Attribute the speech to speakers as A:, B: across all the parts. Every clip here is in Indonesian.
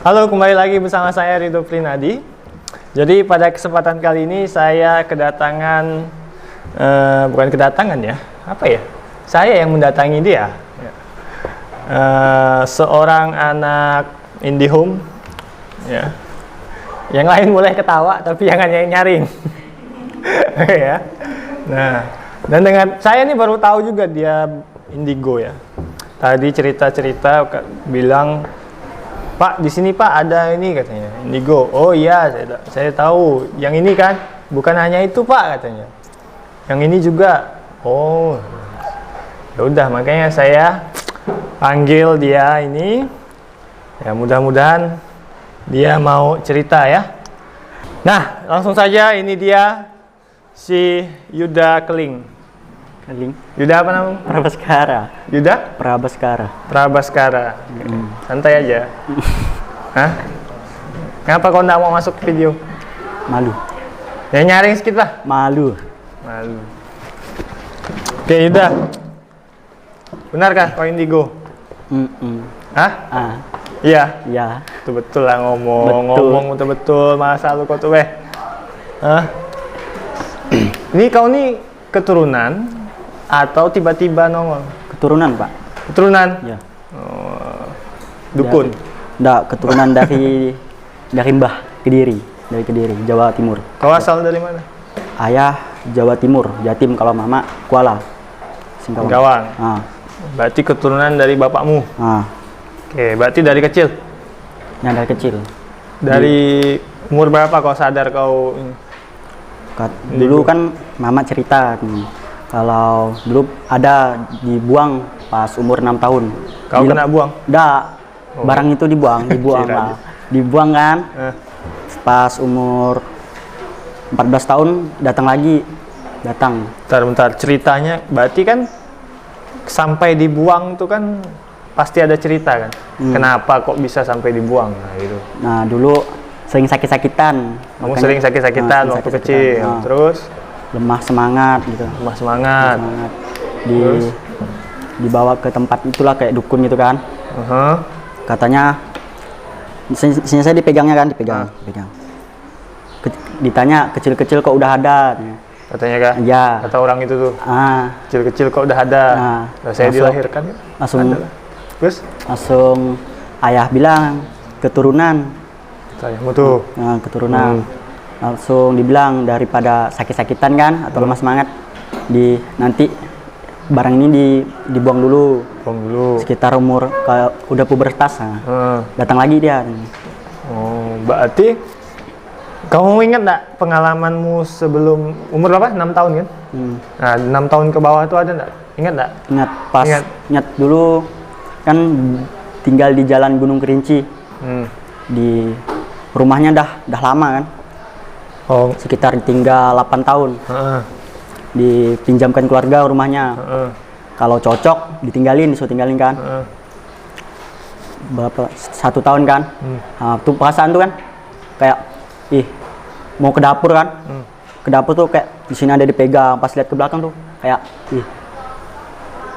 A: Halo, kembali lagi bersama saya Ridho Prinadi. Jadi pada kesempatan kali ini saya kedatangan, bukan kedatangan ya, apa ya? Saya yang mendatangi dia. Seorang anak IndiHome, ya. Yang lain boleh ketawa, tapi jangan nyaring. Ya. Nah, dan dengan saya ini baru tahu juga dia Indigo ya. Tadi cerita-cerita bilang, Pak, di sini Pak ada ini katanya, Indigo. Oh iya, saya tahu. Yang ini kan, bukan hanya itu Pak katanya. Yang ini juga. Oh, ya udah, makanya saya panggil dia ini. Ya mudah-mudahan dia mau cerita ya. Nah, langsung saja ini dia si Yuda Keling. Yuda apa namanya?
B: Prabaskara.
A: Yuda?
B: Prabaskara.
A: Prabaskara. Santai aja. Hah? Kenapa kau nggak mau masuk video?
B: Malu.
A: Ya nyaring sedikit lah.
B: Malu.
A: Malu. Oke Yuda. Benarkah kau Indigo? Hah?
B: Ah.
A: Iya.
B: Ya.
A: Betul lah ngomong.
B: Betul.
A: Ngomong betul-betul. Masa lu kau tuh Hah? Ini kau nih keturunan atau tiba-tiba nongol?
B: Keturunan, Pak.
A: Keturunan?
B: Ya.
A: Oh, dukun?
B: Enggak, keturunan dari Mbah Kediri, dari Kediri, Jawa Timur.
A: Kau asal dari mana?
B: Ayah Jawa Timur, Jatim, kalau mama Kuala. Singkawang.
A: Singkawang.
B: Ah.
A: Berarti keturunan dari bapakmu?
B: Ah.
A: Oke, berarti dari kecil?
B: Yang dari kecil.
A: Dari umur berapa kau sadar kau ini?
B: Dulu kan mama cerita kalau dulu ada dibuang pas umur 6 tahun.
A: Kau kena buang?
B: Enggak.
A: Oh.
B: Barang itu dibuang lah. Dibuang kan. Pas umur 14 tahun datang lagi.
A: Bentar, ceritanya berarti kan sampai dibuang itu kan pasti ada cerita kan? Kenapa kok bisa sampai dibuang? Nah, gitu.
B: Nah, dulu sering sakit-sakitan.
A: Kamu sering sakit-sakitan waktu kecil, terus
B: lemah semangat gitu.
A: Lemah semangat.
B: Dibawa ke tempat itulah kayak dukun gitu kan. Katanya, sini saya dipegangnya kan, dipegang. Ditanya kecil-kecil kok udah ada.
A: Katanya kan?
B: Ya.
A: Kata orang itu tuh. Kecil-kecil kok udah ada. Saya dilahirkan.
B: Langsung ayah bilang keturunan.
A: Sayangmu tuh.
B: Nah, keturunan. Langsung dibilang daripada sakit-sakitan kan atau lemah semangat, nanti barang ini dibuang dulu.
A: Buang dulu.
B: Sekitar umur kalau udah pubertas. Datang lagi dia.
A: Oh, berarti kamu ingat nggak pengalamanmu sebelum umur berapa? 6 tahun kan? Nah, 6 tahun ke bawah itu ada nggak? Ingat nggak?
B: Ingat pas. Ingat dulu kan tinggal di Jalan Gunung Kerinci. Di rumahnya dah lama kan.
A: Oh.
B: Sekitar tinggal 8 tahun. Dipinjamkan keluarga rumahnya. Kalau cocok disuruh tinggalin kan. Berapa? 1 tahun kan. Tuh perasaan tuh kan kayak mau ke dapur kan. Ke dapur tuh kayak di sini ada dipegang. Pas lihat ke belakang tuh kayak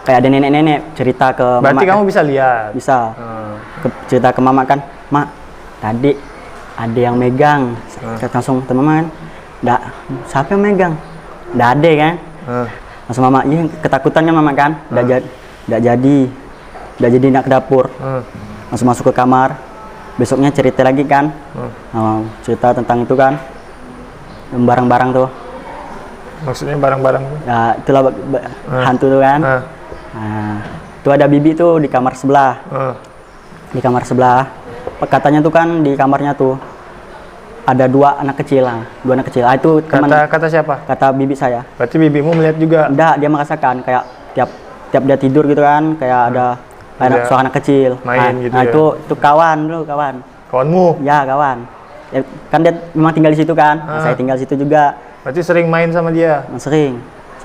B: kayak ada nenek-nenek cerita ke mama.
A: Berarti kamu bisa lihat?
B: Bisa. Cerita ke mama kan, Mak, tadi ada yang megang. Langsung ke mama kan, nggak, siapa yang megang? Nggak ada kan. Langsung mama, ketakutannya mama kan. Nggak jadi nak ke dapur. Langsung masuk ke kamar. Besoknya cerita lagi kan. Cerita tentang itu kan, barang-barang tuh.
A: Maksudnya barang-barang?
B: Ya itulah hantu tuh kan. Nah, itu ada bibi tuh di kamar sebelah. Di kamar sebelah. Katanya tuh kan di kamarnya tuh ada 2 anak kecil lah. 2 anak kecil. Itu
A: kata siapa?
B: Kata bibi saya.
A: Berarti bibimu melihat juga?
B: Enggak, dia merasakan kayak tiap dia tidur gitu kan, kayak ada suara anak kecil.
A: Main gitu ya?
B: Itu kawan dulu, kawan.
A: Kawanmu?
B: Ya, kawan. Ya, kan dia memang tinggal di situ kan. Saya tinggal di situ juga.
A: Berarti sering main sama dia?
B: Sering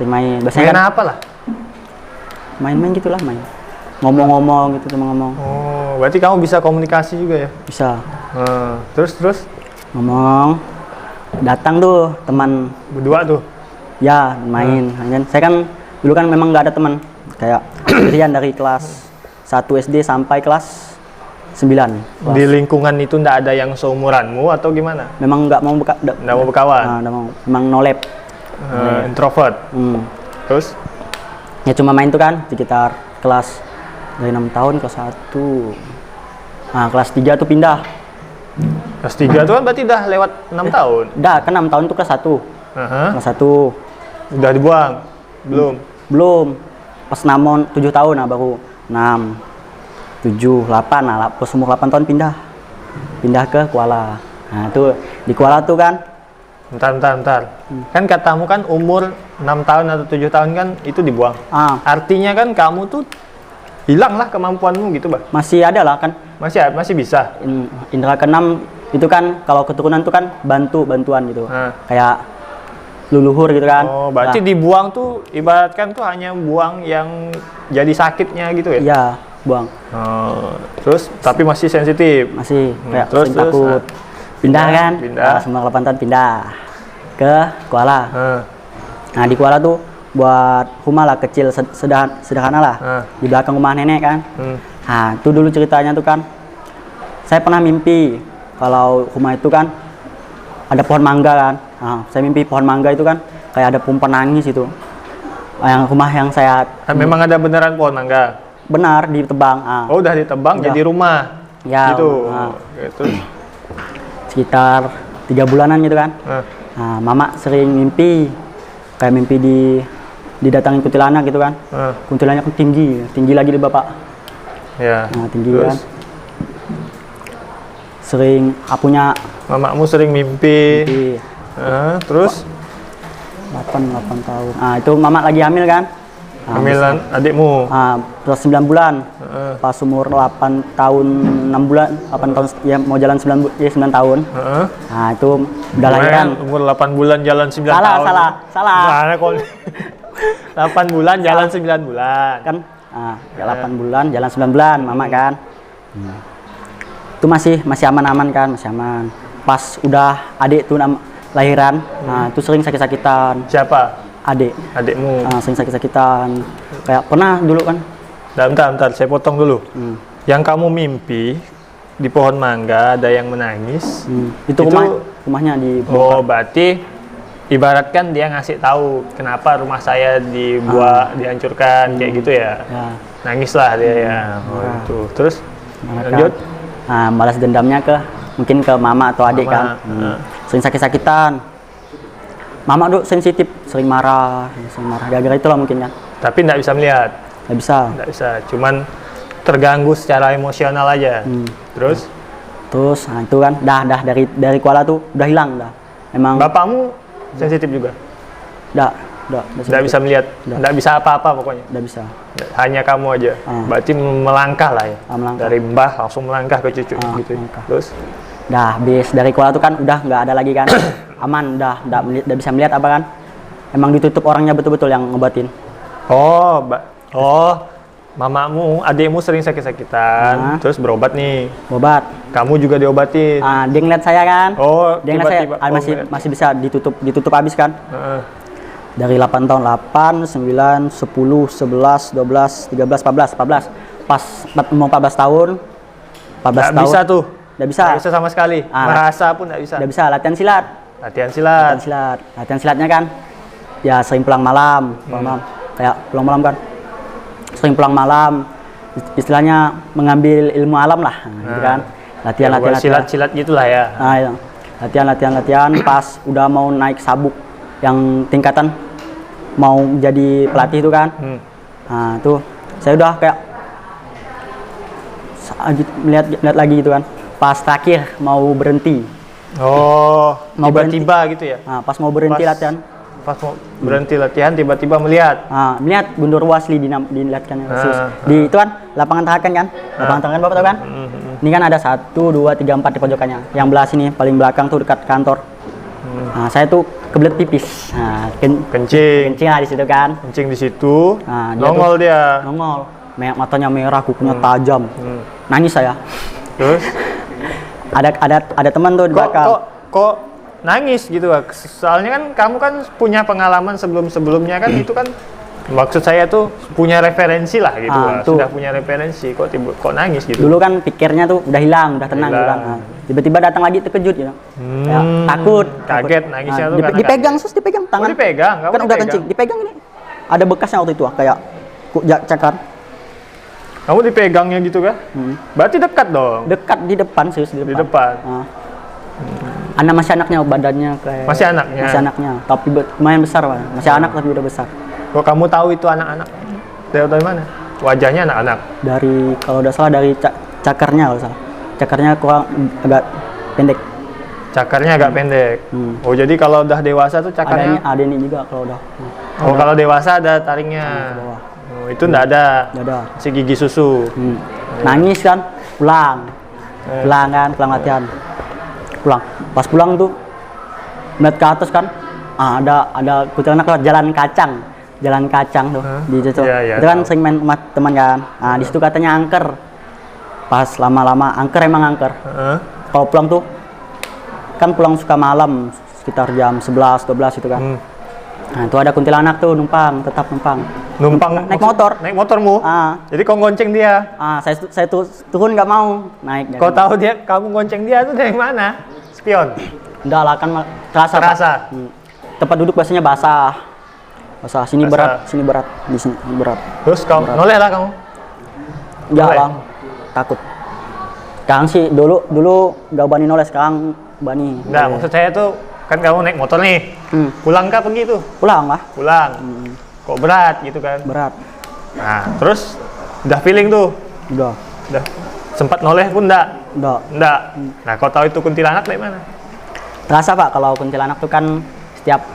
B: main.
A: Biasanya main apa lah?
B: Main-main gitulah, main. Ngomong-ngomong gitu, cuma ngomong.
A: Oh, berarti kamu bisa komunikasi juga ya?
B: Bisa.
A: Terus?
B: Ngomong. Datang tuh teman.
A: Berdua tuh?
B: Ya, main. Saya kan dulu kan memang nggak ada teman. Kayak sendirian dari kelas 1 SD sampai kelas 9 kelas.
A: Di lingkungan itu nggak ada yang seumuranmu atau gimana?
B: Memang nggak mau
A: Nggak mau berkawan?
B: nggak mau. Memang no lab.
A: Introvert. Terus?
B: Ya cuma main tuh kan sekitar kelas dari 6 tahun kelas 1. Nah, kelas 3 tuh pindah.
A: Kelas 3 tuh kan berarti udah lewat 6 tahun?
B: Udah, ke 6 tahun tuh kelas 1. Kelas 1.
A: Udah dibuang? Belum?
B: Belum. Pas 7 tahun nah baru 6, 7, 8. Nah, pas umur 8 tahun pindah. Pindah ke Kuala. Nah, tuh di Kuala tuh kan.
A: Bentar. Kan katamu kan umur 6 tahun atau 7 tahun kan itu dibuang. Artinya kan kamu tuh hilang lah kemampuanmu gitu, Bah?
B: Masih ada lah kan.
A: Masih bisa?
B: Indra keenam itu kan kalau keturunan tuh kan bantuan gitu. Kayak leluhur gitu kan.
A: Oh, berarti
B: Nah,
A: dibuang tuh ibaratkan tuh hanya buang yang jadi sakitnya gitu ya?
B: iya, buang.
A: Oh, terus tapi masih sensitif?
B: Masih kayak
A: terus,
B: sering takut. Pindah kan?
A: Pindah.
B: Semua 8 tahun pindah ke Kuala. Nah, di Kuala tuh buat rumah lah kecil sederhana lah. Di belakang rumah nenek kan. Nah, itu dulu ceritanya tuh kan. Saya pernah mimpi kalau rumah itu kan ada pohon mangga kan. Nah, saya mimpi pohon mangga itu kan kayak ada perempuan nangis itu. Yang rumah yang saya
A: Memang ada beneran pohon mangga?
B: benar ditebang.
A: Oh, udah ditebang
B: Udah.
A: jadi rumah?
B: Ya,
A: gitu. Gitu.
B: Sekitar 3 bulanan gitu kan. Nah, mama sering mimpi kayak mimpi didatangin kuntilanak gitu kan. Kuntilanak kan tinggi lagi di bapak.
A: Ya.
B: Nah, tinggi
A: Terus?
B: kan. Sering punya
A: Mamamu sering mimpi. Terus?
B: 8 tahun. Ah, itu mama lagi hamil kan?
A: Hamilan adikmu?
B: Plus 9 bulan. Pas umur 8 tahun 6 bulan, 8 tahun ya mau jalan 9 tahun. Nah, itu udah lahiran.
A: Umur 8 bulan jalan 9 tahun.
B: Salah.
A: Mana kok? 8 bulan jalan 9 bulan.
B: Kan? Ya 8 bulan jalan 9 bulan mama kan. Itu masih aman-aman kan, masih aman. Pas udah adik tuh lahiran, nah itu sering sakit-sakitan.
A: Siapa?
B: Adikmu. Sering sakit-sakitan. Kayak pernah dulu kan.
A: Bentar, saya potong dulu. Yang kamu mimpi di pohon mangga ada yang menangis.
B: Itu rumahnya di
A: Oh, berarti ibaratkan dia ngasih tahu kenapa rumah saya dihancurkan kayak gitu ya. Nangislah dia ya. Oh, itu. Terus lanjut.
B: Nah, balas dendamnya mungkin ke mama atau adik kan. Sering sakit-sakitan. Mama tuh sensitif, sering marah. Gara-gara itulah mungkin kan.
A: Tapi nggak bisa melihat.
B: Nggak bisa.
A: Cuman terganggu secara emosional aja. Terus
B: nah itu kan, dah dari Kuala tuh udah hilang dah. Emang.
A: Bapakmu sensitif juga?
B: Nggak
A: bisa melihat, nggak bisa apa-apa pokoknya.
B: Nggak bisa.
A: Hanya kamu aja. Berarti melangkah lah ya.
B: Melangkah.
A: Dari mbah langsung melangkah ke cucu gitu. Terus?
B: Habis dari Kuala tuh kan udah nggak ada lagi kan. Aman, udah bisa melihat apa kan. Emang ditutup orangnya betul-betul yang ngobatin.
A: Mamamu, adikmu sering sakit-sakitan, terus berobat nih.
B: Obat.
A: Kamu juga diobatin.
B: Dia ngeliat saya kan.
A: Dia ngeliat saya
B: masih bisa ditutup habis kan. Dari 8 tahun, 8, 9, 10, 11, 12, 13, 14. Pas umur 14 tahun.
A: Nggak bisa tuh.
B: Nggak bisa.
A: Nggak bisa sama sekali. Merasa pun nggak bisa.
B: Nggak bisa, latihan silat. Latihan silatnya kan. Ya sering pulang malam. Kayak pulang malam kan. Sering pulang malam. Istilahnya mengambil ilmu alam lah. Gitu kan. Latihan.
A: Silat gitulah ya.
B: Latihan. Pas udah mau naik sabuk yang tingkatan mau jadi pelatih itu kan. Nah, tuh saya udah kayak lihat lagi gitu kan. Pas terakhir mau berhenti.
A: Tiba-tiba gitu ya.
B: Nah, pas mau berhenti latihan.
A: Pas mau berhenti latihan tiba-tiba melihat.
B: Melihat Guntur Wasli dilihatkan di itu kan lapangan Tarakan kan. Lapangan Tarakan Bapak tahu kan? Ini kan ada 1, 2, 3, 4 di pojokannya. Yang belah sini paling belakang tuh dekat kantor. Nah, saya tuh kebelet pipis. Nah, kencing lah di situ kan.
A: Kencing di situ.
B: Nah,
A: nongol.
B: Matanya merah, kukunya tajam. Nangis saya.
A: Terus
B: ada teman tuh di belakang.
A: Kok nangis gitu? Soalnya kan kamu kan punya pengalaman sebelumnya kan itu kan Maksud saya tuh punya referensi lah gitu lah.
B: tuh.
A: Sudah punya referensi. Kok nangis gitu?
B: Dulu kan pikirnya tuh udah hilang, udah tenang gitu kan.
A: Hilang.
B: Tiba-tiba datang lagi terkejut gitu. Kayak takut,
A: Kaget nagisnya tuh karena
B: dipegang,
A: kaget.
B: sus dipegang tangan.
A: Dipegang, kamu
B: Kan udah
A: dipegang?
B: kencing, dipegang ini. Ada bekasnya waktu itu kayak cakar.
A: Kamu dipegangnya gitu kah? Berarti dekat dong.
B: Dekat di depan sus, di
A: Di
B: depan.
A: depan.
B: Anak masih anaknya, badannya kayak
A: Masih anaknya?
B: Masih anaknya, tapi lumayan besar Pak. Masih anak tapi udah besar.
A: Kok kamu tahu itu anak-anak? Dari mana? Wajahnya anak-anak.
B: Dari kalau udah salah dari cakarnya kalau salah. Cakarnya kurang agak pendek.
A: Cakarnya agak pendek. Oh, jadi kalau udah dewasa tuh cakarnya.
B: Ada ini juga kalau udah.
A: Oh, kalau dewasa ada taringnya.
B: Ke bawah.
A: Oh, itu enggak ada.
B: Nggak ada.
A: Si gigi susu.
B: Nangis kan, pulang. Pulang kan, pulang latihan. Pulang. Pas pulang tuh ngeliat ke atas kan, ada kuntilanak lewat jalan kacang tuh di situ.
A: Iya,
B: Itu kan
A: tahu.
B: sering main sama teman kan. Nah, di situ katanya angker. Pas lama-lama angker emang angker.
A: Heeh.
B: Kalau pulang tuh kan pulang suka malam sekitar jam 11 12 itu kan. Nah, itu ada kuntilanak tuh tetap numpang.
A: Numpang
B: Naik motor.
A: Naik motormu?
B: Ah,
A: Jadi kau gonceng dia.
B: saya tuh turun nggak mau naik.
A: Kau tahu kamu gonceng dia tuh dari mana? Spion.
B: Udah lah kan terasa. Pak.
A: Terasa.
B: Tempat duduk biasanya basah. Sini
A: Basah.
B: berat, sini berat, di sini berat.
A: Terus kau noleh lah kamu.
B: Enggak
A: Noleh?
B: lah, takut. Sekarang sih dulu nggak berani noleh, sekarang berani.
A: Enggak, maksud saya tuh kan kamu naik motor nih. Pulang kah pergi tuh?
B: Pulang lah,
A: Pulang. Kok berat gitu kan?
B: berat.
A: Nah, terus udah feeling tuh.
B: Udah.
A: Sempat noleh pun enggak?
B: Udah.
A: Enggak. Nah, kau tahu itu kuntilanak dari mana?
B: Terasa Pak kalau kuntilanak tuh kan setiap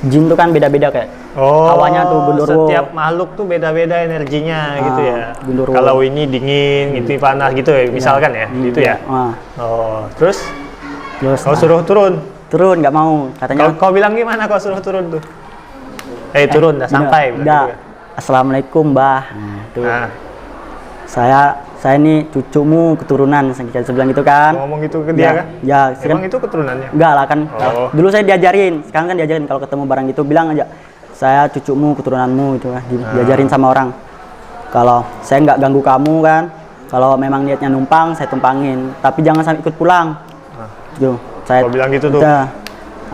B: jin tuh kan beda-beda kayak.
A: Oh,
B: Hawanya tuh genderuwo.
A: setiap makhluk tuh beda-beda energinya gitu ya.
B: genderuwo.
A: Kalau ini dingin, itu panas gitu ya, misalkan ya, gitu ya. Oh, terus
B: Terus
A: kau suruh turun.
B: turun nggak mau katanya.
A: Kau bilang gimana kau suruh turun tuh? Turun, dah sampai.
B: Udah. Assalamualaikum Mbah. Nah, tuh.
A: Nah,
B: Saya ini cucumu keturunan, saya bilang gitu kan.
A: ngomong gitu ke dia kan?
B: Ya,
A: Emang itu keturunannya?
B: enggak lah kan.
A: Oh.
B: Dulu saya diajarin, sekarang kan diajarin kalau ketemu barang gitu bilang aja saya cucumu keturunanmu itu kan diajarin sama orang. Kalau saya nggak ganggu kamu kan, kalau memang niatnya numpang saya tumpangin, tapi jangan sampai ikut pulang. Tuh, saya
A: Kau bilang gitu tuh?
B: udah,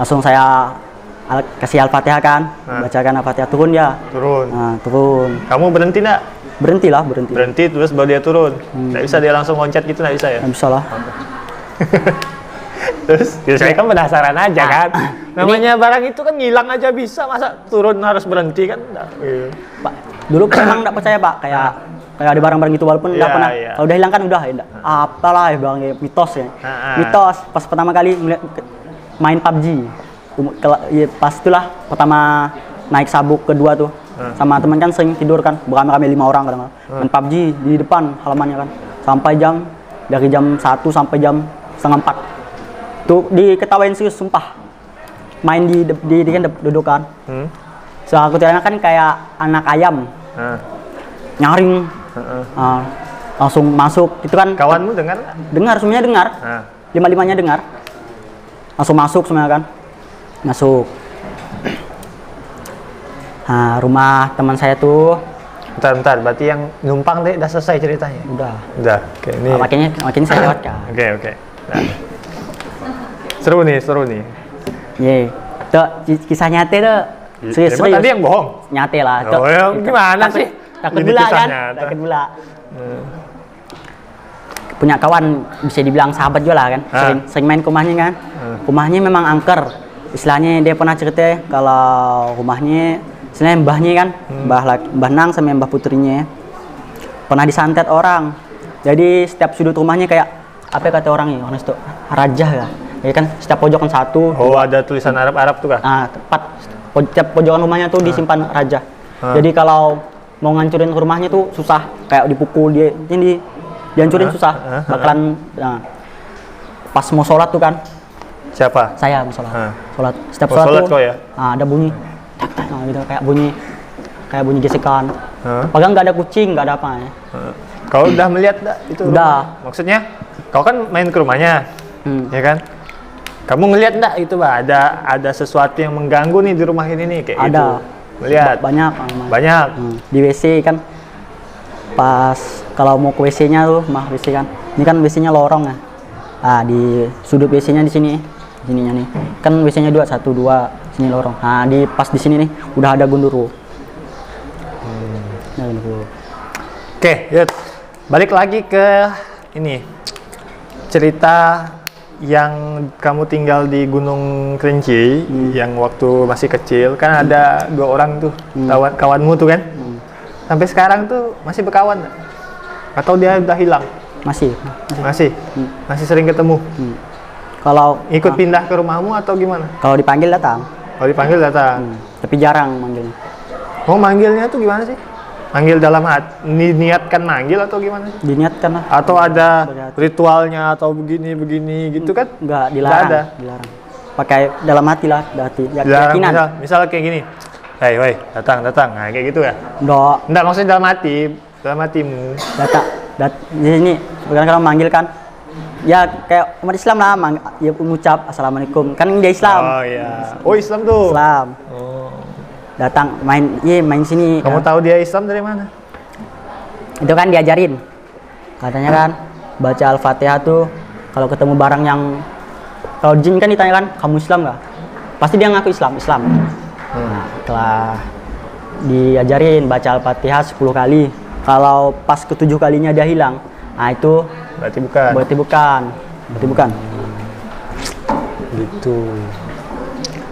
B: langsung saya kasih Al-Fatihah kan, bacakan Al-Fatihah, turun ya.
A: Turun.
B: Nah, turun.
A: Kamu berhenti enggak?
B: Berhenti.
A: Berhenti terus baru dia turun. Nggak bisa dia langsung loncat gitu, nggak bisa ya?
B: Nggak bisa lah.
A: Terus ya saya kan penasaran aja kan. Namanya barang itu kan ngilang aja bisa, masa turun harus berhenti kan? Nggak. Iya.
B: Pak, dulu memang nggak percaya Pak, kayak ada barang-barang itu walaupun nggak
A: Iya,
B: pernah.
A: iya.
B: Kalau udah hilang kan udah, ya, apalah ya bang, mitos ya. Mitos. Pas pertama kali main PUBG, ya, pas itulah pertama naik sabuk kedua tuh, sama teman kan sering tidur kan, beramai-ramai 5 orang kadang-kadang. Main PUBG di depan halamannya kan, sampai dari jam 1 sampai jam setengah 4. Tuh diketawain serius sumpah. Main di kan dudukan. So aku tuh kan kayak anak ayam. Nyaring. Langsung masuk. Itu kan
A: Kawanmu dengar nggak?
B: dengar, semuanya dengar. Lima-limanya dengar. Langsung masuk semuanya kan. Masuk. Nah, rumah teman saya tuh
A: Bentar, berarti yang numpang deh udah selesai ceritanya.
B: udah.
A: Udah, oke ini.
B: Makin saya lewat kan.
A: Oke. Nah. Seru nih.
B: Ye. Tuh kisah nyate tuh. Serius.
A: Emang tadi yang bohong?
B: Nyate lah. Tuh.
A: Oh, yang gimana sih?
B: Takut
A: Ini
B: gula
A: kisah
B: kan?
A: nyata.
B: Takut gula. Punya kawan bisa dibilang sahabat juga lah kan. Sering main ke rumahnya kan. Rumahnya memang angker. Istilahnya dia pernah cerita kalau rumahnya istilahnya mbahnya kan, Mbah Nang sama Mbah Putrinya pernah disantet orang. Jadi setiap sudut rumahnya kayak apa kata orangnya? Orang itu raja ya. Ya kan setiap pojokan satu.
A: Oh, ada tulisan Arab tuh kah?
B: Tepat. Setiap pojokan rumahnya tuh disimpan raja. Jadi kalau mau ngancurin rumahnya tuh susah, kayak dipukul dihancurin susah. Bakalan pas mau sholat tuh kan.
A: Siapa?
B: Saya mau sholat. Sholat. Setiap
A: Oh,
B: sholat
A: sholat
B: tuh
A: kau ya?
B: ada bunyi tak gitu, kayak bunyi gesekan. Padahal nggak ada kucing, nggak ada apa ya.
A: Kau udah melihat itu?
B: Udah.
A: Maksudnya, kau kan main ke rumahnya, ya kan? Kamu ngelihat enggak itu, Bah? Ada sesuatu yang mengganggu nih di rumah ini nih kayak
B: Ada.
A: gitu. Lihat.
B: Banyak.
A: Banyak.
B: Di WC kan, pas kalau mau ke WC-nya tuh, WC kan. Ini kan WC-nya lorong ya. Di sudut WC-nya di sini. Sininya nih. Kan WC-nya 2, 1, 2, sini lorong. Pas di sini nih udah ada gundurwo. Nah, gundurwo.
A: Oke, yuk. Balik lagi ke ini. Cerita yang kamu tinggal di Gunung Kerinci yang waktu masih kecil, kan ada 2 orang tuh, kawanmu tuh kan? Sampai sekarang tuh masih berkawan nggak? Atau dia udah hilang?
B: Masih.
A: Masih sering ketemu?
B: Kalau
A: Ikut pindah ke rumahmu atau gimana?
B: kalau dipanggil datang,
A: Kalau dipanggil datang.
B: tapi jarang manggilnya.
A: Oh, manggilnya tuh gimana sih? Manggil dalam hati, niatkan manggil atau gimana sih?
B: Diniatkan lah.
A: Atau ada ritualnya atau begini gitu kan?
B: Enggak, dilarang.
A: ada.
B: Dilarang. Pakai dalam hati lah, hati.
A: Dilarang,
B: Keyakinan.
A: misal kayak gini. Hei, datang. Nah, kayak gitu ya?
B: Enggak,
A: Maksudnya dalam hatimu.
B: di sini kadang-kadang manggil kan. Ya kayak umat Islam lah, ya mengucap assalamualaikum. Kan dia Islam.
A: Oh iya. Oh, Islam tuh.
B: Islam.
A: Oh.
B: Datang main sini.
A: Kamu
B: kan.
A: tahu dia Islam dari mana?
B: Itu kan diajarin. Katanya kan baca Al-Fatihah tuh kalau ketemu barang yang, kalau jin kan ditanyakan kamu Islam nggak? Pasti dia ngaku Islam. Nah, setelah diajarin baca Al-Fatihah 10 kali. Kalau pas ke-7 kalinya dia hilang, nah itu
A: Berarti bukan.
B: berarti bukan.
A: Gitu.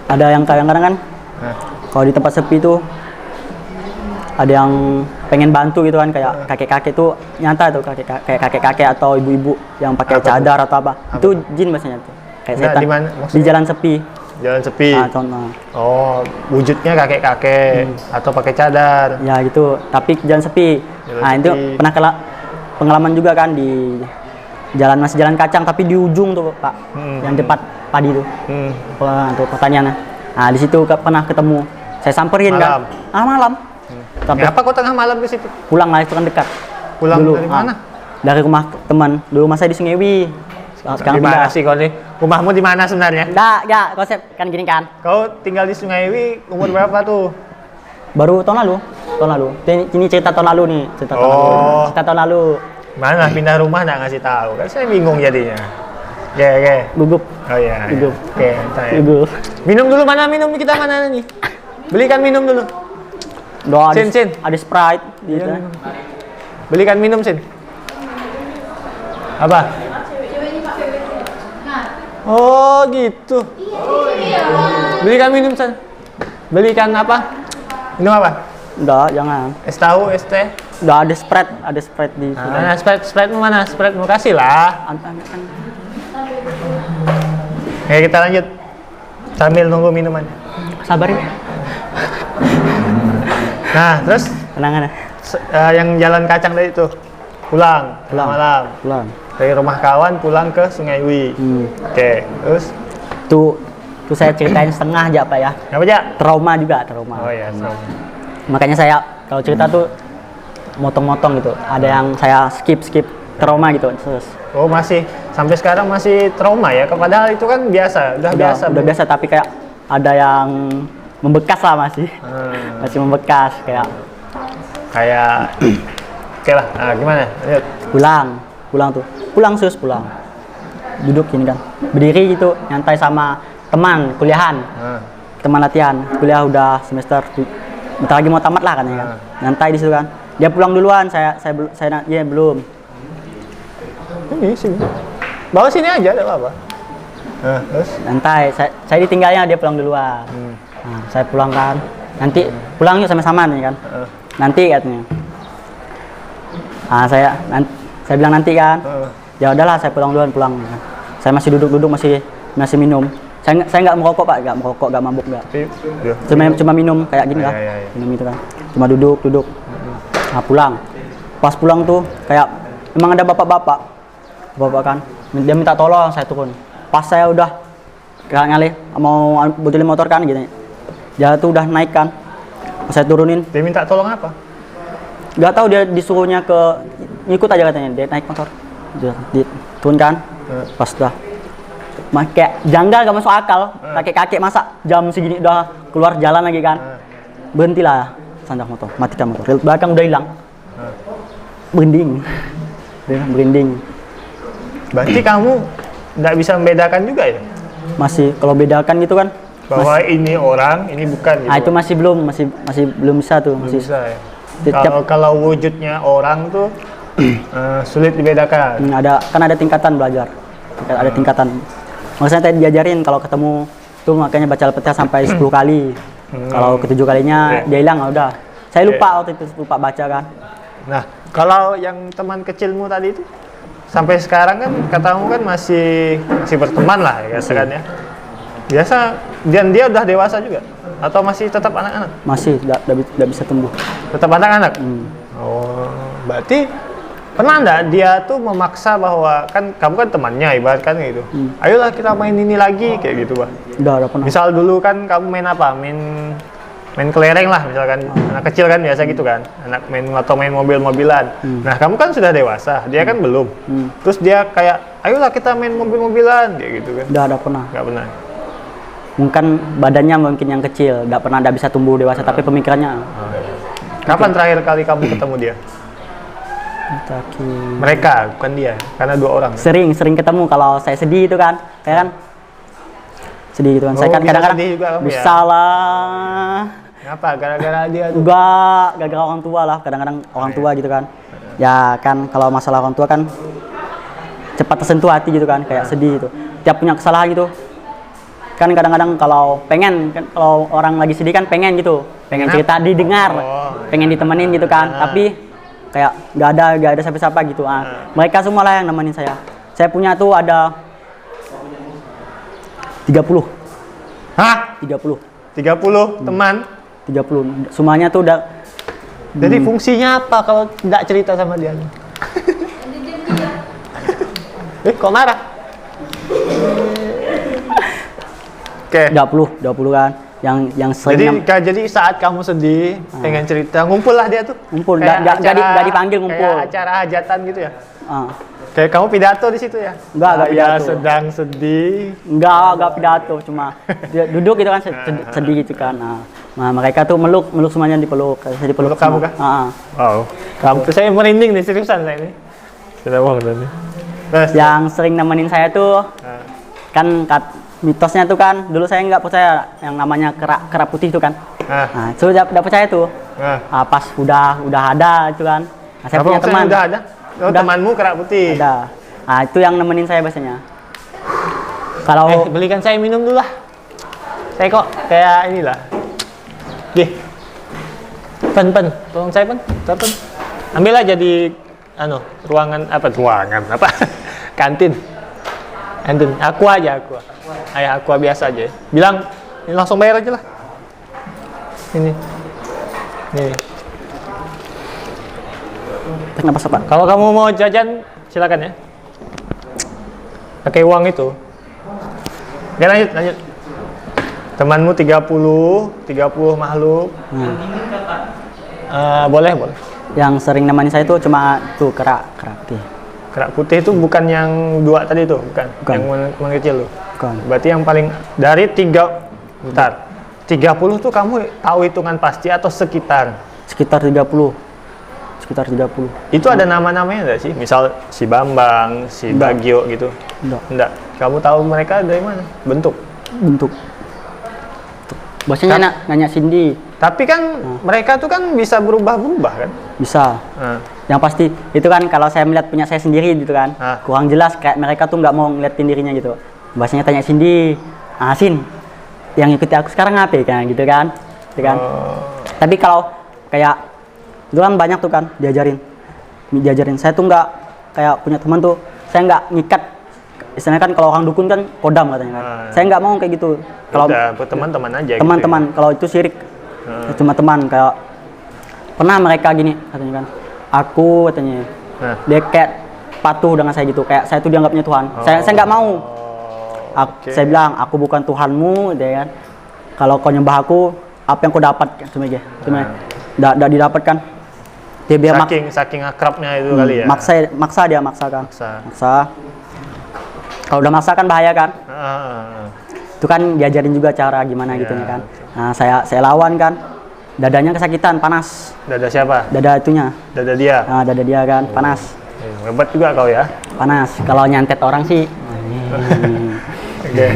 B: Ada yang kadang-kadang kan
A: Nah.
B: kalau di tempat sepi tuh ada yang pengen bantu gitu kan, kayak kakek-kakek tuh nyata tuh, kakek-kakek atau ibu-ibu yang pakai
A: Apa tuh?
B: cadar atau apa. Itu jin biasanya tuh. Kayak
A: Nah,
B: setan.
A: di mana
B: Di
A: maksudnya?
B: jalan sepi.
A: Jalan sepi.
B: Contoh.
A: Oh, wujudnya kakek-kakek atau pakai cadar.
B: Ya gitu, tapi jalan sepi.
A: Jalan
B: Itu
A: sepi.
B: pernah pengalaman juga kan di masih jalan kacang tapi di ujung tuh Pak, yang depan padi tuh. Untuk pertanyaannya. Nah, di situ pernah ketemu. Saya samperin
A: Malam?
B: kan. Malam. Sampai
A: Kenapa kok tengah malam ke situ?
B: pulang lah, itu kan dekat.
A: Pulang
B: Dulu,
A: dari mana?
B: Dari rumah teman. Dulu rumah saya di Sungai. Sekarang
A: Di mana
B: pindah.
A: sih kau nih? Rumahmu di mana sebenarnya?
B: Enggak, konsep kan gini kan.
A: Kau tinggal di Sungai umur berapa tuh?
B: Baru tahun lalu. Ini cerita tahun lalu nih, cerita tahun lalu.
A: Mana pindah rumah nggak ngasih tahu? Kan saya bingung jadinya. Oke.
B: Gugup.
A: Oh iya.
B: Gugup.
A: Oke, ntar ya.
B: Gugup.
A: Minum dulu, mana minum kita mana nih? Belikan minum dulu.
B: Doa
A: Sin.
B: ada Sprite gitu.
A: Iya, minum. Belikan minum, Sin. Apa? Oh, gitu. Belikan minum, Sin. Belikan apa? Minum apa?
B: Enggak, jangan.
A: Es tahu, es teh.
B: Udah ada Sprite di sini.
A: Nah, Sprite mana? Sprite mau kasih lah. Oke, kita lanjut. Sambil nunggu minuman.
B: Sabarin.
A: Nah, terus
B: Tenang aja.
A: yang jalan kacang tadi itu pulang malam
B: Pulang.
A: dari rumah kawan pulang ke Sungai Wi. Oke, terus
B: Tuh saya ceritain setengah aja Pak ya.
A: apa aja?
B: Trauma juga.
A: Oh ya,
B: Makanya saya kalau cerita tuh motong-motong gitu. Ada yang saya skip trauma gitu. Terus
A: Oh, masih sampai sekarang masih trauma ya? Padahal itu kan biasa, udah biasa.
B: udah biasa, tapi kayak ada yang membekas lah masih. Masih membekas kayak
A: Oke lah. Nah, gimana? Lanjut.
B: pulang duduk gini kan, berdiri gitu, nyantai sama teman kuliahan, teman latihan kuliah udah semester bentar lagi mau tamat lah kan ya kan. Nyantai di situ kan, dia pulang duluan, saya belum.
A: Ini sini. Bawa sini aja, ada apa-apa. Terus?
B: Nyantai, saya ditinggalnya, dia pulang duluan. Nah, saya pulang kan, nanti pulang yuk sama-sama nih kan. Nanti katanya. Nah, saya bilang nanti kan. Ya udahlah, saya pulang duluan. Saya masih duduk masih minum. Saya nggak merokok Pak, nggak mabuk nggak. Cuma minum kayak gini lah.
A: Iya.
B: Minum itu kan. Cuma duduk. Nah, pulang. Pas pulang tuh kayak memang ada bapak kan. Dia minta tolong, saya turun. Pas saya udah kayak ngalih mau betulin motor kan gini. Dia tuh udah naik kan. Pas saya turunin,
A: Dia minta tolong apa?
B: nggak tahu, dia disuruhnya ngikut aja katanya. Dia naik motor, diturunkan. Pas udah kayak janggal, gak masuk akal. Kakek-kakek masa jam segini udah keluar jalan lagi kan. berhentilah sandak motor, matikan motor. Rel belakang udah hilang. Berinding. Berinding.
A: Berarti kamu nggak bisa membedakan juga ya?
B: Masih kalau bedakan gitu kan
A: Bahwa ini orang, ini bukan gitu.
B: itu masih belum bisa tuh,
A: Belum
B: masih
A: bisa ya.
B: tiap
A: Kalau wujudnya orang tuh sulit dibedakan.
B: ada tingkatan belajar. Ada tingkatan. Maksudnya tadi diajarin kalau ketemu tuh makanya baca Al-Fatihah sampai 10 kali. Kalau ketujuh kalinya dia hilang, udah. Saya lupa waktu itu, lupa baca kan.
A: Nah, kalau yang teman kecilmu tadi itu sampai sekarang kan katamu kan masih berteman lah ya kan ya. Biasa dan dia udah dewasa juga atau masih tetap anak-anak?
B: Masih tidak bisa tumbuh.
A: Tetap anak-anak. Oh, berarti pernah nggak dia tuh memaksa bahwa kan kamu kan temannya ibaratkan gitu. Ayolah kita main ini lagi kayak gitu, Bah.
B: Udah pernah.
A: Misal dulu kan kamu main apa? Main kelereng lah misalkan. Anak kecil kan biasa gitu kan. Anak main mobil-mobilan. Nah, kamu kan sudah dewasa, dia kan belum. Terus dia kayak, "Ayolah kita main mobil-mobilan." kayak gitu kan.
B: Udah pernah.
A: Nggak pernah.
B: Mungkin badannya mungkin yang kecil, tidak bisa tumbuh dewasa, tapi pemikirannya.
A: Kapan terakhir kali kamu ketemu dia? Mereka, bukan dia, karena dua orang.
B: Sering ketemu kalau saya sedih itu kan, saya kan sedih gitu kan. Saya kan
A: bisa
B: kadang-kadang
A: sedih juga kamu ya?
B: bisa lah.
A: Kenapa? Gara-gara dia tuh?
B: Enggak, gara-gara orang tua lah. Kadang-kadang orang tua gitu kan. Ya kan kalau masalah orang tua kan cepat tersentuh hati gitu kan, kayak sedih gitu. Tiap punya kesalahan gitu. Kan kadang-kadang kalau kalau orang lagi sedih kan pengen gitu, pengen cerita didengar, pengen ditemenin gitu kan. Tapi kayak nggak ada siapa-siapa gitu. Mereka semua lah yang nemenin saya. Saya punya tuh ada 30.
A: Hah?
B: 30
A: teman?
B: 30. Semuanya tuh udah.
A: Jadi fungsinya apa kalau tidak cerita sama dia? Kok marah? Oke.
B: 20 kan. Yang sering
A: Jadi saat kamu sedih, pengen cerita, ngumpul lah dia tuh.
B: ngumpul,
A: Kayak
B: nggak dipanggil ngumpul.
A: Kayak acara hajatan gitu ya.
B: Ah.
A: Kayak kamu pidato di situ ya?
B: Enggak
A: Saya
B: pidato.
A: sedang sedih.
B: Enggak pidato, cuma dia duduk gitu kan sedih gitu kan. Nah, mereka tuh meluk semuanya dipeluk. Saya dipeluk
A: Meluk kamu
B: semua.
A: kah? Wow. Kamu saya merinding nih seriusan saya ini. Sudah bohong tadi.
B: Yang sering nemenin saya tuh kan mitosnya tuh kan dulu saya nggak percaya yang namanya kerak putih itu kan. Nah, itu udah percaya tuh. Pas udah ada itu kan. Nah, saya punya teman.
A: Udah ada? Oh, temanmu kerak putih.
B: Ada. Nah, itu yang nemenin saya biasanya. Kalau
A: belikan saya minum dulu lah. Saya kok kayak inilah. Gih. Pen, tolong saya pen. Ambil aja di ruangan apa? Kantin. Aku aja. Ayah aku biasa aja. Bilang ini langsung bayar aja lah. Ini.
B: kenapa Pak?
A: Kalau kamu mau jajan silakan ya. Pakai uang itu. Oke, lanjut. Temanmu 30 makhluk. Boleh.
B: Yang sering nemenin saya itu cuma tuh kerak putih.
A: Kerak putih itu bukan yang dua tadi tuh, bukan. Yang mengecil tuh.
B: Bukan.
A: Berarti yang paling dari 30 tuh kamu tahu hitungan pasti atau sekitar?
B: Sekitar 30.
A: Itu ada nama-namanya enggak sih? Misal si Bambang, si Bagio gitu. Enggak. Kamu tahu mereka dari mana? Bentuk.
B: Biasanya nanya Cindy.
A: Tapi kan mereka tuh kan bisa berubah-berubah kan?
B: Bisa. Yang pasti itu kan kalau saya melihat punya saya sendiri gitu kan. Kurang jelas kayak mereka tuh nggak mau ngeliatin dirinya gitu. Biasanya tanya Cindy, Sin, yang ikuti aku sekarang apa kan gitu kan. Tapi kalau kayak itu kan banyak tuh kan diajarin. Saya tuh nggak kayak punya teman tuh, saya nggak ngikat. Istilahnya kan kalau orang dukun kan kodam katanya kan. Saya nggak mau kayak gitu. Kalau
A: teman-teman aja.
B: Teman-teman, gitu ya. Kalau itu syirik. Cuma teman kayak pernah mereka gini katanya kan. Aku katanya. Dia kayak patuh dengan saya gitu. Kayak saya tuh dianggapnya Tuhan. Saya nggak mau. Saya bilang aku bukan Tuhanmu, dia kan. Kalau kau nyembah aku, apa yang kau dapat? Cuma nggak didapatkan. Dia biar
A: saking akrabnya itu kali ya.
B: Maksa dia. Kalau udah maksa kan bahaya kan. Itu kan diajarin juga cara gimana gitu kan. Nah, saya lawan kan. dadanya kesakitan, panas.
A: Dada siapa?
B: Dada itunya.
A: Dada dia.
B: Nah, dada dia kan panas.
A: Hebat juga kau ya.
B: Panas. Kalau nyantet orang sih.
A: Oke.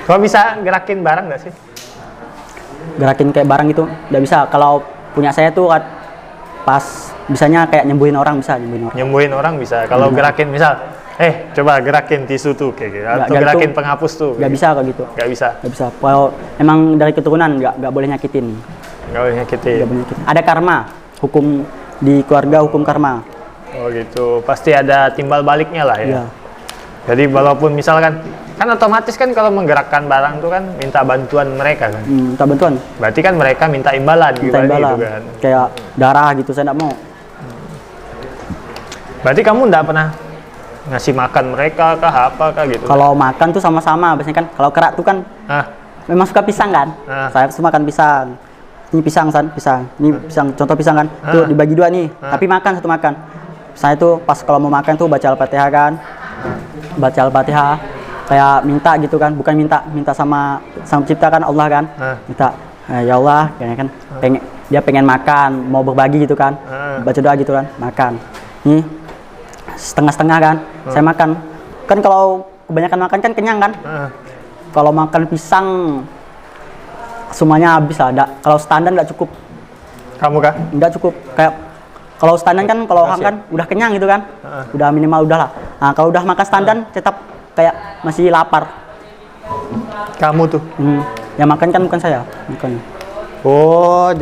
A: Kau bisa gerakin barang nggak sih?
B: Gerakin kayak barang gitu nggak bisa. Kalau punya saya tuh pas bisanya kayak nyembuhin orang, bisa nyembuhin orang.
A: Nyembuhin orang bisa. Kalau gerakin misal, coba gerakin tisu tuh kayak gitu. Atau gerakin penghapus tuh.
B: Nggak bisa kayak gitu.
A: Nggak bisa.
B: Nggak bisa. Kalau emang dari keturunan nggak boleh nyakitin.
A: Nggak boleh nyakitin.
B: Nggak boleh nyakitin. Ada karma, hukum di keluarga, hukum karma.
A: Oh gitu. Pasti ada timbal baliknya lah ya.
B: Iya.
A: Jadi walaupun misalkan kan otomatis kan kalau menggerakkan barang tuh kan minta bantuan mereka kan.
B: Minta bantuan.
A: Berarti kan mereka minta imbalan
B: Minta imbalan.
A: gitu kan.
B: Kayak darah gitu saya nggak mau.
A: Berarti kamu nggak pernah ngasih makan mereka kah apa kah gitu?
B: Kalau makan tuh sama-sama, biasanya kan kalau kerak tuh kan
A: Ah,
B: memang suka pisang kan. Saya suka makan pisang. Ini pisang san, pisang. Ini pisang, contoh pisang kan. Tuh dibagi dua nih, tapi makan satu makan. Saya tuh pas kalau mau makan tuh baca Al-Fatihah kan. Baca Al-Fatihah kayak minta gitu kan, bukan minta sama Sang Pencipta kan, Allah kan. Minta ya Allah, kayaknya kan dia pengen makan, mau berbagi gitu kan. Baca doa gitu kan, makan. Nih setengah-setengah kan, saya makan. Kan kalau kebanyakan makan kan kenyang kan. Kalau makan pisang semuanya habis lah. Kalau standar nggak cukup.
A: kamu kah?
B: Nggak cukup. Kayak kalau standar kan, kalau orang kan udah kenyang gitu kan. Udah minimal udah lah. Nah kalau udah makan standar tetap kayak masih lapar.
A: Kamu tuh.
B: Yang makan kan bukan saya, makan.
A: Oh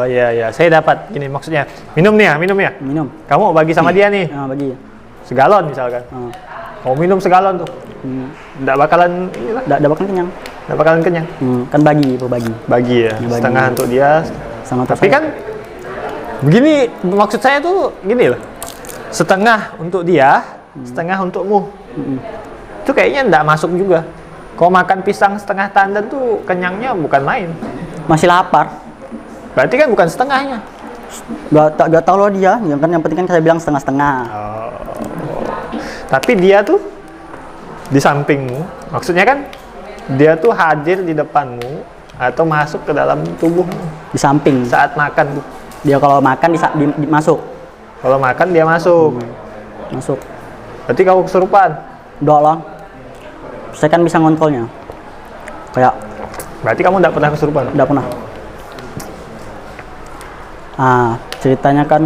A: iya, saya dapat ini maksudnya. Minum nih ya, minum ya.
B: Minum.
A: Kamu mau bagi sama dia nih.
B: Nah, bagi.
A: Segalon misalkan. Mau minum segalon tuh. Nggak bakalan inilah.
B: Nggak bakal kenyang.
A: Nggak bakalan kenyang.
B: Kan berbagi.
A: Bagi ya.
B: Bagi.
A: Setengah untuk dia.
B: Sama
A: Tapi kan begini, maksud saya tuh gini loh. Setengah untuk dia, setengah untukmu. Itu kayaknya nggak masuk juga. Kalau makan pisang setengah tandan tuh kenyangnya bukan main.
B: masih lapar.
A: Berarti kan bukan setengahnya.
B: Gak tahu loh dia, yang penting kan saya bilang setengah-setengah.
A: Tapi dia tuh di sampingmu, maksudnya kan dia tuh hadir di depanmu atau masuk ke dalam tubuhmu
B: Di samping.
A: saat makan tuh.
B: Dia kalau makan masuk.
A: Kalau makan dia masuk.
B: Masuk.
A: Berarti kamu kesurupan.
B: Udah lah. Saya kan bisa ngontrolnya. Kayak
A: Berarti kamu nggak pernah kesurupan.
B: udah pernah. Ceritanya kan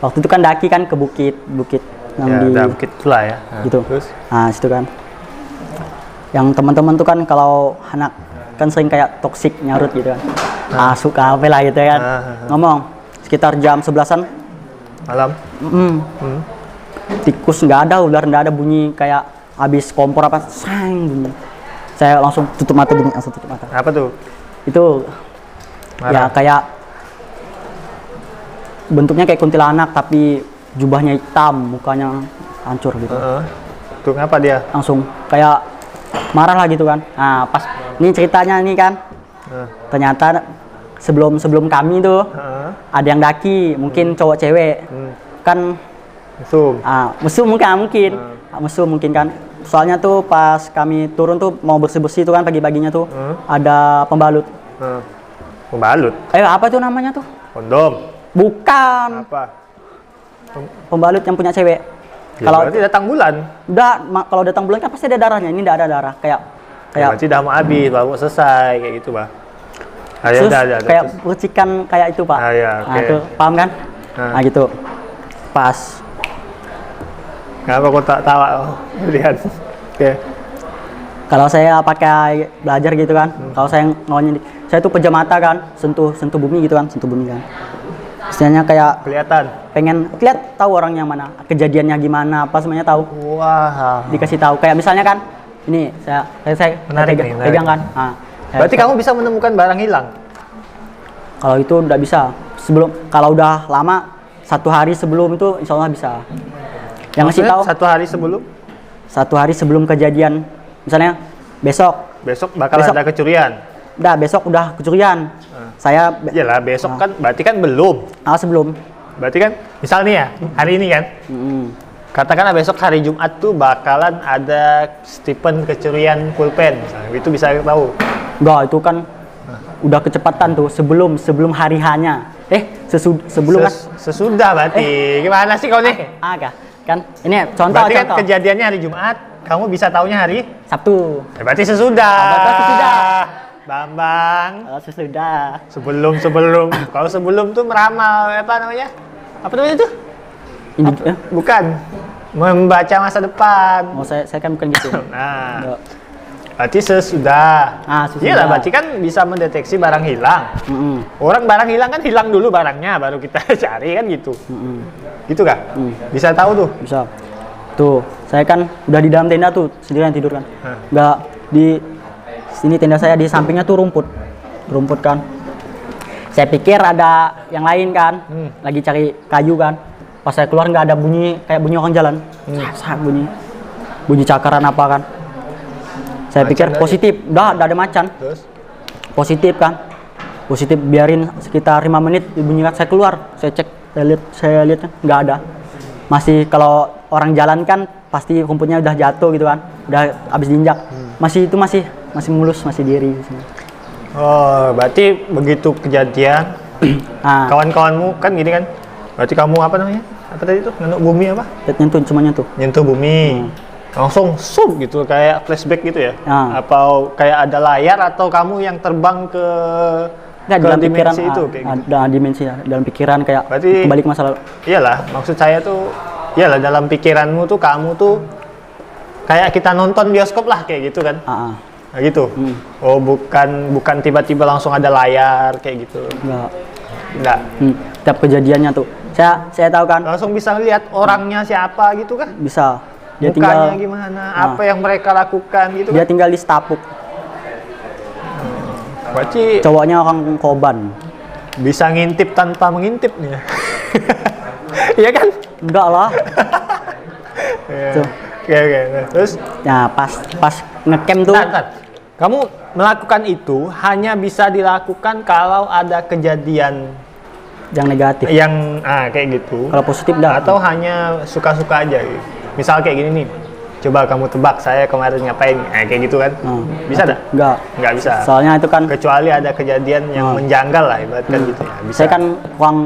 B: waktu itu kan daki kan ke bukit yang
A: Ya,
B: di
A: udah bukit itulah ya.
B: gitu.
A: Terus?
B: Situ kan. Yang teman-teman tuh kan kalau anak kan sering kayak toksik nyarut gitu kan. Suka apa lah gitu kan. Ngomong sekitar jam 11-an
A: Malam.
B: tikus nggak ada, ular nggak ada, bunyi kayak habis kompor apa, sang bunyi. Saya langsung tutup mata gini, langsung tutup mata.
A: Apa tuh?
B: Itu ya
A: Marah.
B: kayak bentuknya kayak kuntilanak tapi jubahnya hitam, mukanya hancur gitu.
A: Tuh ngapa dia?
B: Langsung kayak marah lah gitu kan. Pas ini ceritanya nih kan, ternyata sebelum kami tuh ada yang daki, mungkin cowok cewek kan. Mesum mungkin kan. Soalnya tuh pas kami turun tuh mau bersih-bersih tuh kan pagi-paginya tuh ada pembalut.
A: Pembalut.
B: Apa tuh namanya tuh?
A: Kondom.
B: Bukan.
A: Apa?
B: Pembalut yang punya cewek.
A: Ya,
B: Kalau
A: berarti datang bulan.
B: kalau datang bulan kan pasti ada darahnya. Ini enggak ada darah. Kayak
A: Berarti udah mau habis, baru selesai kayak gitu, Pak.
B: terus kayak percikan kayak itu, Pak.
A: ya, oke.
B: Tuh, paham kan? Gitu. Pas.
A: Kenapa kok tak tawa? Lihat. Oke.
B: Kalau saya pakai belajar gitu kan, kalau saya ngomongin, saya tuh pejam mata kan, sentuh bumi gitu kan, sentuh bumi kan. Istilahnya kayak
A: Kelihatan.
B: pengen lihat tahu orangnya mana, kejadiannya gimana, apa semuanya tahu.
A: Wah.
B: Dikasih tahu. Kayak misalnya kan, ini saya
A: Menarik nih,
B: pegang kan.
A: Berarti kamu bisa menemukan barang hilang.
B: Kalau itu udah bisa. Kalau udah lama, 1 hari sebelum itu insya Allah bisa. Yang ngasih tahu
A: 1 hari sebelum.
B: 1 hari sebelum kejadian, misalnya besok
A: Bakal ada kecurian.
B: besok udah kecurian. Saya
A: Iyalah, besok kan berarti kan belum.
B: sebelum.
A: Berarti kan misal nih ya, hari ini kan. Katakanlah besok hari Jumat tuh bakalan ada Stephen kecurian pulpen. Misalnya. Itu bisa tahu.
B: Enggak, itu kan udah kecepatan tuh sebelum hari hanya. Sebelum kan?
A: Sesudah berarti. Gimana sih kau nih?
B: Kan ini contoh.
A: Berarti kan kejadiannya hari Jumat, kamu bisa taunya hari
B: Sabtu.
A: Berarti sesudah.
B: Berarti sesudah.
A: Bambang.
B: Sesudah.
A: Sebelum. Kalau sebelum tuh meramal apa namanya? Apa namanya tuh? Bukan. Membaca masa depan.
B: Oh, saya kan bukan gitu.
A: Nah. Berarti sesudah.
B: Sesudah.
A: Iyalah, berarti kan bisa mendeteksi barang hilang. Orang barang hilang kan hilang dulu barangnya, baru kita cari kan gitu. Gitu kah? Bisa tahu tuh?
B: Bisa. Tuh, saya kan udah di dalam tenda tuh, sendirian tidur kan. Nggak di sini tenda saya, di sampingnya tuh rumput kan. Saya pikir ada yang lain kan, lagi cari kayu kan. Pas saya keluar nggak ada bunyi, kayak bunyi orang jalan. Bunyi cakaran apa kan. Saya pikir positif, udah ada macan.
A: Terus?
B: Positif kan. Positif, biarin sekitar 5 menit dibunyikan. Saya keluar, saya cek, saya lihat nggak ada. Masih kalau orang jalan kan pasti rumputnya udah jatuh gitu kan, udah habis diinjak. Masih mulus, masih diri.
A: Oh, berarti begitu kejadian kawan-kawanmu kan gini kan? Berarti kamu apa namanya? Apa tadi tuh? Nyentuh bumi apa? Nyentuh bumi. Langsung gitu kayak flashback gitu ya? Apa kayak ada layar atau kamu yang terbang ke
B: dalam pikiran
A: itu kayak gitu?
B: Dimensi ya, dalam pikiran kayak
A: berarti,
B: balik masa lalu.
A: Iyalah, maksud saya tuh iyalah dalam pikiranmu tuh kamu tuh kayak kita nonton bioskop lah kayak gitu kan? Nah, gitu. Oh, bukan tiba-tiba langsung ada layar kayak gitu. Enggak.
B: Tiap kejadiannya tuh saya tahu kan.
A: Langsung bisa lihat orangnya siapa gitu kan?
B: Bisa. Dia
A: mukanya gimana, apa yang mereka lakukan gitu
B: dia
A: kan?
B: tinggal di Stapuk.
A: Berarti
B: cowoknya orang Koban.
A: Bisa ngintip tanpa mengintip nih. Iya kan?
B: Enggak lah.
A: Oke. Terus?
B: Nah, pas ngecamp tuh.
A: Bentar. Kamu melakukan itu hanya bisa dilakukan kalau ada kejadian
B: yang negatif.
A: Yang kayak gitu.
B: Kalau positif enggak.
A: Atau hanya suka-suka aja gitu. Misal kayak gini nih. Coba kamu tebak saya kemarin ngapain. Kayak gitu kan. Bisa enggak? Enggak bisa.
B: Soalnya itu kan
A: kecuali ada kejadian yang menjanggal lah ibaratkan gitu ya. Bisa.
B: Saya kan orang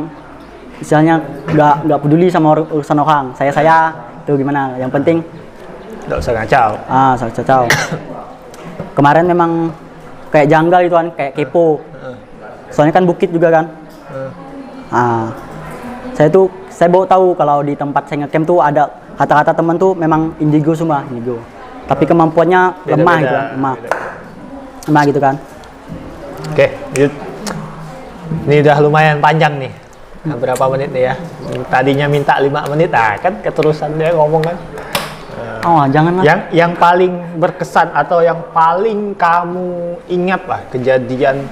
B: misalnya enggak peduli sama urusan orang. Saya itu gimana? Yang penting
A: enggak usah ngacau.
B: Kacau. Kemarin memang kayak janggal itu kan, kayak kepo. Soalnya kan bukit juga kan. Saya baru tahu kalau di tempat saya ngecamp tuh ada kata-kata teman tuh memang indigo semua, indigo. Tapi kemampuannya lemah gitu kan, lemah gitu kan.
A: Oke, ini udah lumayan panjang nih. Berapa menit nih ya? Tadinya minta 5 menit, kan keterusan dia ngomong kan.
B: Janganlah.
A: Yang paling berkesan atau yang paling kamu ingat lah kejadian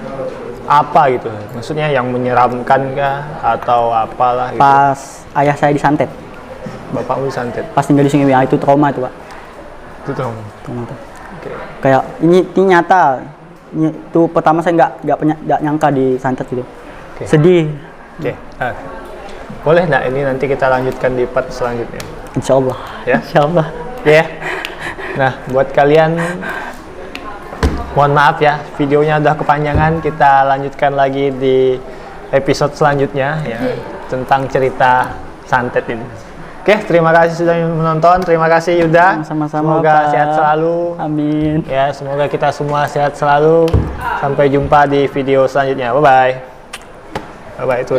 A: apa gitu? Maksudnya yang menyeramkan kah atau apalah gitu?
B: Pas ayah saya disantet.
A: Bapakmu disantet?
B: Pas tinggal di Sungai Biang itu trauma itu, Pak.
A: Itu trauma?
B: Trauma tuh. Kayak ini nyata. Itu pertama saya nggak nyangka disantet gitu. Sedih.
A: Boleh nggak ini nanti kita lanjutkan di part selanjutnya?
B: Insya Allah.
A: Ya?
B: Insya Allah.
A: Ya. Nah, buat kalian mohon maaf ya, videonya udah kepanjangan. Kita lanjutkan lagi di episode selanjutnya ya tentang cerita santet ini. Oke, terima kasih sudah menonton. Terima kasih Yuda.
B: Sama-sama.
A: Semoga
B: Pak.
A: sehat selalu.
B: Amin.
A: Ya, semoga kita semua sehat selalu. Sampai jumpa di video selanjutnya. Bye bye. Bye bye. Itu.